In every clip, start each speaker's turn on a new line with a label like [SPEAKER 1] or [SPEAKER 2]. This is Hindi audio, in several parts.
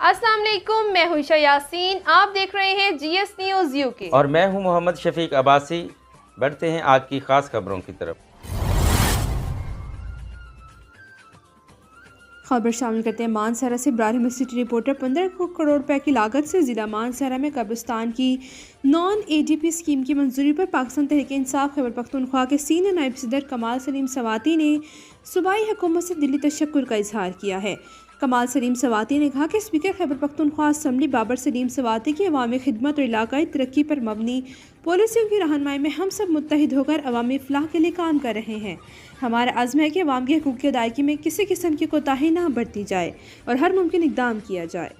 [SPEAKER 1] अस्सलाम वालेकुम, मैं हूं ईशा यासीन। आप देख रहे हैं जीएस न्यूज़ यूके
[SPEAKER 2] और मैं हूं मोहम्मद शफीक अब्बासी। बढ़ते हैं आज की खास खबरों की तरफ।
[SPEAKER 3] खबर शामिल करते हैं मानसरा से। इब्राहिम सिटी रिपोर्टर 15 करोड़ रुपए की लागत से ज़िला मानसरा में कब्रिस्तान की नॉन एडीपी स्कीम की मंजूरी पर पाकिस्तान तहरीक इंसाफ खैबर पख्तूनख्वा के सीनियर नायब सदर कमाल सलीम सवाती ने सूबाई हुकूमत से दिली तशक्कुर का इजहार किया है। कमाल सलीम सवाती ने कहा कि स्पीकर खैबर पख्तूनख्वा असम्बली बाबर सलीम सवाती की अवामी खिदमत और इलाकाई तरक्की पर मबनी पॉलिसियों की रहनुमाई में हम सब मुत्तहिद होकर अवामी फलाह के लिए काम कर रहे हैं। हमारा अज़्म है कि अवाम के हकूक़ की अदायगी में किसी किस्म की कोताही ना बरती जाए और हर मुमकिन इक़दाम किया जाए।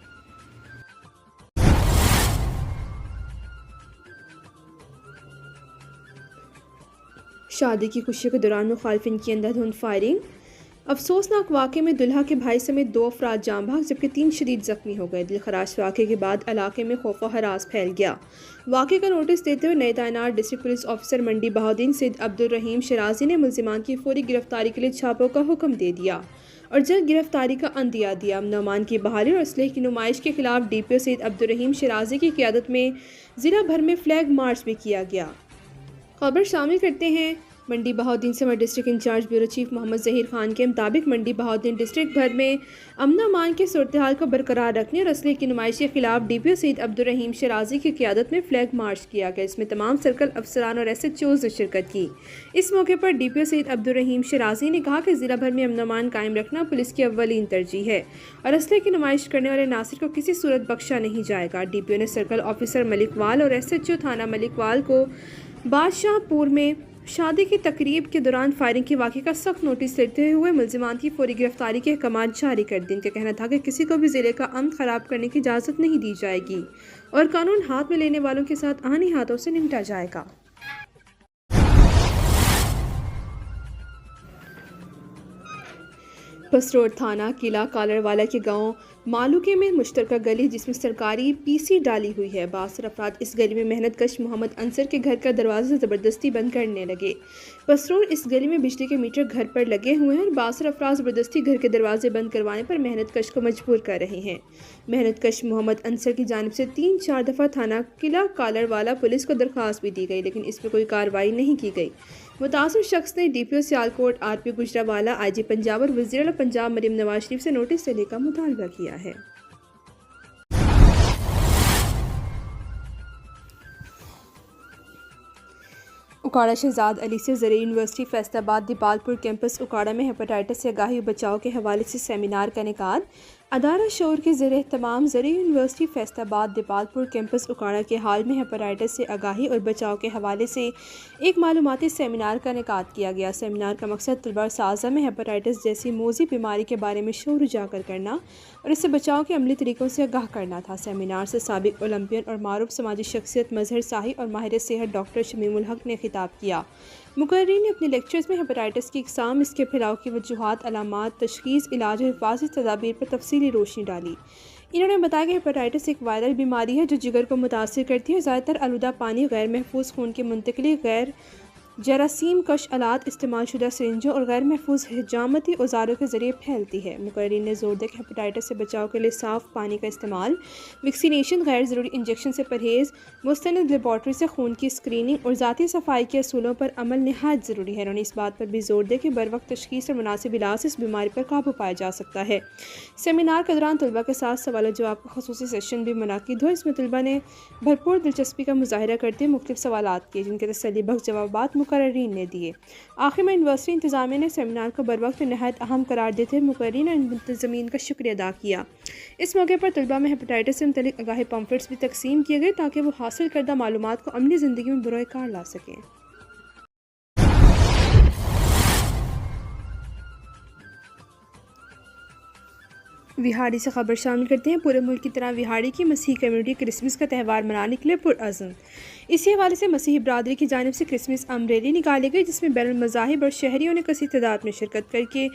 [SPEAKER 3] शादी की खुशियों के दौरान मुखालिफिन की अंधाधुंध फायरिंग। अफसोसनाक वाक़े में दुल्हा के भाई समेत 2 अफराद जाँ भाग जबकि 3 शदीद ज़ख्मी हो गए। दिलखराश वाक़े के बाद इलाके में खौफ व हरास फैल गया। वाक़े का नोटिस देते हुए नए तैनात डिस्ट्रिक्ट पुलिस ऑफिसर मंडी बहाउद्दीन सैयद अब्दुल रहीम शराजी ने मुल्ज़िमान की फौरी गिरफ्तारी के लिए छापों का हुक्म दे दिया और जल्द गिरफ्तारी का अंदिया दिया। अमन की बहाली और असलहे की नुमाइश के खिलाफ DPO सैयद अब्दुल रहीम शराजी की क़ियादत में ज़िला भर में फ्लैग मार्च भी किया गया। खबर शामिल करते हैं मंडी बहाउद्दीन से। हमारे district incharge bureau chief Mohammad Zaheer Khan के मुताबिक मंडी बहाउद्दीन डिस्ट्रिक्ट भर में अमन अमान की सूरत हाल को बरकरार रखने और असलहे की नुमाइश के खिलाफ DPO सैयद अब्दुल रहीम शराजी की क़ियादत में फ्लैग मार्च किया गया। इसमें तमाम सर्कल अफसरान और SHOs ने शिरकत की। इस मौके पर DPO सैयद अब्दुल रहीम शराजी ने कहा कि ज़िला भर में अमन अमान कायम रखना पुलिस की अव्वलीन तरजीह है और असलहे की नुमाइश करने वाले नासिर को किसी सूरत बख्शा नहीं जाएगा। DPO ने सर्कल ऑफिसर मलिकवाल और SHO थाना मलिकवाल को बादशाहपुर में शादी की तकरीब के दौरान फायरिंग के वाक़े का सख्त नोटिस लेते हुए मुल्ज़िमान की फौरी गिरफ्तारी के अहकाम जारी कर दी। इनका कहना था कि किसी को भी ज़िले का अमन ख़राब करने की इजाज़त नहीं दी जाएगी और कानून हाथ में लेने वालों के साथ आनी हाथों से निपटा जाएगा। पसरोड थाना किला कालरवाला के गांव मालूके में मुश्तरका गली जिसमें सरकारी PC डाली हुई है। 62 अफराद इस गली में मेहनत कश मोहम्मद अंसर के घर का दरवाज़ा ज़बरदस्ती बंद करने लगे। पसरोड इस गली में बिजली के मीटर घर पर लगे हुए हैं और 62 अफराद ज़बरदस्ती घर के दरवाजे बंद करवाने पर मेहनत कश को मजबूर कर रहे हैं। मेहनत कश मोहम्मद अंसर की जानिब से 3-4 दफ़ा थाना किला कालरवाला पुलिस को दरख्वास्त भी दी गई लेकिन इस पर कोई कार्रवाई नहीं की गई। मुतासिर शख्स ने DPO Sialkot RP Gujranwala IG Punjab और वज़ीर पंजाब मरीम नवाज शरीफ से नोटिस देने का मुतालबा किया है। उकाड़ा शहजाद अली से ज़रिए यूनिवर्सिटी फैसलाबाद दिपालपुर कैंपस उकाड़ा में हेपेटाइटिस से आगाही और बचाव के हवाले से सेमिनार का इनेकाद। अदारा शोर के ज़रिए तमाम ज़रिए यूनिवर्सिटी फैसलाबाद दिपालपुर कैंपस उकाड़ा के हाल में हेपेटाइटिस से आगाही और बचाव के हवाले से एक मालूमाती सेमिनार का इनेकाद किया गया। सेमिनार का मकसद तलबा साज़ा में हेपेटाइटिस जैसी मोज़ी बीमारी के बारे में शोर उजागर करना और इससे बचाव के अमली तरीक़ों से आगाह करना था। सेमिनार से साबिक ओलंपियन और मारूफ समाजी शख्सियत मजहर साही और माहिर सेहत डॉक्टर शमीमुल हक ने खिताब किया। मुकर्रीन ने अपने लेक्चर्स में हेपेटाइटिस की इकसाम, इसके फैलाव की वजूहात, अलामात, तशख़ीस, इलाज और हिफाज़ती तदाबीर पर तफसीली रोशनी डाली। इन्होंने बताया कि हेपेटाइटिस एक वायरल बीमारी है जो जिगर को मुतासिर करती है। ज़्यादातर आलूदा पानी, गैर महफूज खून की मुंतकिली, गैर जरासीम कश आलात, इस्तेमाल शुदा सिरिंजों और गैर महफूज हिजामती औजारों के ज़रिए फैलती है। मुकर्रीन ने जोर दिया कि हेपेटाइटिस से बचाव के लिए साफ़ पानी का इस्तेमाल, वैक्सीनेशन, गैर ज़रूरी इंजेक्शन से परहेज़, मुस्तनद लेबॉर्ट्री से खून की स्क्रीनिंग और ज़ाती सफाई के असूलों पर अमल नहायत ज़रूरी है। उन्होंने इस बात पर भी जोर दिया कि बर वक्त तशख़ीस और मुनासिब इलाज से इस बीमारी पर काबू पाया जा सकता है। सेमिनार के दौरान तलबा के साथ सवाल जवाब का ख़ुसूसी सेशन भी मुनाकिद हुआ। इसमें तलबा ने भरपूर दिलचस्पी का मुजाहिरा करते हुए मुख्तलिफ सवालात किए जिनके तसल्ली बख्श जवाबात मुकर्रीन ने दिए। आखिर में यूनिवर्सिटी इंतज़ामिया ने सेमिनार को बर वक्त नहायत अहम करार देते हुए मुकर्रीन और मुंतज़मीन का शुक्रिया अदा किया। इस मौके पर तलबा में हेपेटाइटिस से मुतल्लिक़ आगाही पम्फलेट्स भी तकसीम किए गए ताकि वो हासिल करदा मालूमात को अमली ज़िंदगी में बरोए कार ला सकें। विहाड़ी से खबर शामिल करते हैं। पूरे मुल्क की तरह विहाड़ी की मसीही कम्युनिटी क्रिसमस का त्यौहार मनाने के लिए पुरअज़्म। इसी हवाले से मसीही बरादरी की जानिब से क्रिसमस अम रैली निकाली गई जिसमें बैनुल मज़ाहिब और शहरियों ने कसी तादाद में शिरकत करके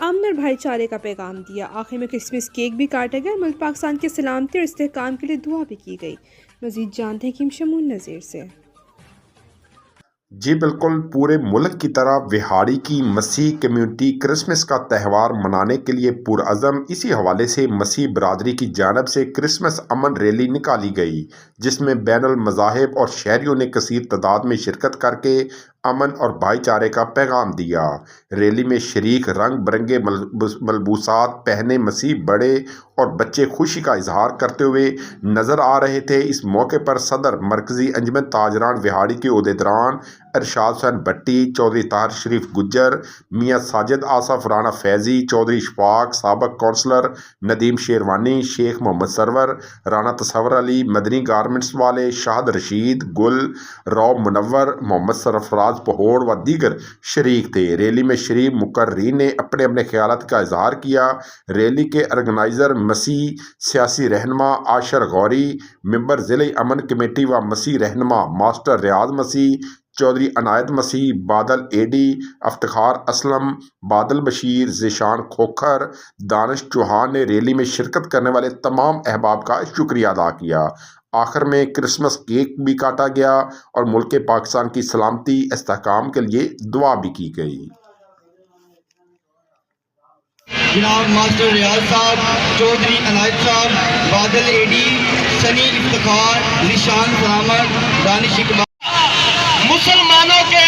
[SPEAKER 3] अमन और भाईचारे का पैगाम दिया। आखिर में क्रिसमस केक भी काटा गया। मुल्क पाकिस्तान की सलामती और इस्तेहकाम के लिए दुआ भी की गई। मज़ीद जानते हैं कि शमून नज़ीर से।
[SPEAKER 4] जी बिल्कुल, पूरे मुल्क की तरह विहाड़ी की मसीह कम्युनिटी क्रिसमस का त्यौहार मनाने के लिए पुरअज़म। इसी हवाले से मसीह बरादरी की जानिब से क्रिसमस अमन रैली निकाली गई, जिसमें बैनुल मज़ाहिब और शहरियों ने कसीर तादाद में शिरकत करके अमन और भाईचारे का पैगाम दिया। रैली में शरीक रंग बिरंगे मलबूसात पहने मसीह बड़े और बच्चे खुशी का इजहार करते हुए नज़र आ रहे थे। इस मौके पर सदर मरकज़ी अंजुमन ताजरान विहाड़ी के ओहदेदारान अरशाद हुसैन भट्टी, चौधरी ताहिर शरीफ गुज्जर, मियाँ साजिद आसफ, राना फैज़ी, चौधरी इशफाक, साबक कौंसलर नदीम शेरवानी, शेख मोहम्मद सरवर, राना तसव्वुर अली, मदनी गारमेंट्स वाले, शाहद रशीद, गुल, रौब मुनव्वर, मोहम्मद सरफराज पहोड़ व दीगर शरीक थे। रैली में शरीक मुकर्रीन ने अपने अपने ख्यालात का इजहार किया। रैली के ऑर्गेनाइज़र मसीह सियासी रहनुमा आशर गौरी, मेंबर ज़िले अमन कमेटी व मसीह रहनुमा मास्टर रियाज मसीह, चौधरी अनायत मसीह, बादल एडी, इफ्तिखार असलम, बादल बशीर, ज़ीशान खोखर, दानिश चौहान ने रैली में शिरकत करने वाले तमाम अहबाब का शुक्रिया अदा किया। आखिर में क्रिसमस केक भी काटा गया और मुल्क पाकिस्तान की सलामती इस्तेहकाम के लिए दुआ भी की गई।
[SPEAKER 5] जनाब मास्टर रियाज साहब, चौधरी अनायत साहब, बादल एडी, सनी इफ्तिखार, निशान सलामत, दानिश इकबाल। मुसलमानों के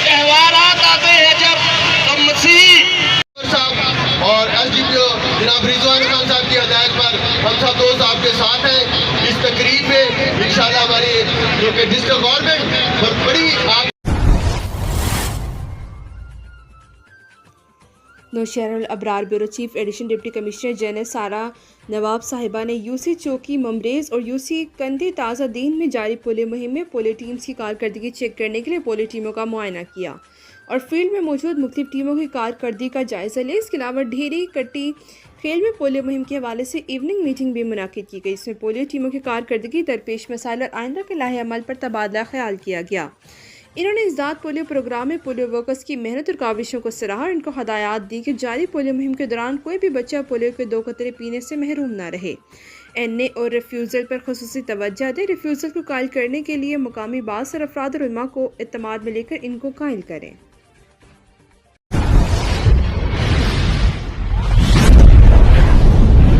[SPEAKER 5] त्योहारात आते हैं जब तो मसीह साहब और एसडीपीओ जनाब रिजवान खान साहब की हदायत पर हम सब दोस्त आपके साथ हैं। इस तकरीब में इंशाल्लाह हमारी जो कि डिस्ट्रिक्ट गवर्नमेंट बहुत बड़ी आप
[SPEAKER 3] Naushahr Abrar bureau chief addition deputy commissioner general Sara Nawab साहिबा ने यूसी चौकी ममरेज और यूसी कंदी ताज़ा दीन में जारी पोलियो मुहिम में पोलियो टीम्स की कारकर्दगी चेक करने के लिए पोलियो टीमों का मुआयना किया और फील्ड में मौजूद मुख्तलिफ टीमों की कारकर्दगी का जायज़ा लिया। इसके अलावा ढेरी कट्टी खेल में पोलियो मुहिम के हवाले से इवनिंग मीटिंग भी मुनाकिद की गई। इसमें पोलियो टीमों की कारकर्दगी, दरपेश मसाइल और आइंदा के लाहे अमल पर तबादला ख्याल किया गया। इन्होंने इस दाद पोलियो प्रोग्राम में पोलियो वर्कर्स की मेहनत और काविशों को सराहा और इनको हदायत दी कि जारी पोलियो मुहिम के दौरान कोई भी बच्चा पोलियो के 2 कतरे पीने से महरूम न रहे। एनए और रिफ्यूज़ल पर खुसूसी तवज्जो दें। रिफ्यूज़ल को कायल करने के लिए मुकामी बासर अफराद और उलमा को इत्तेमाद में लेकर इनको कायल करें।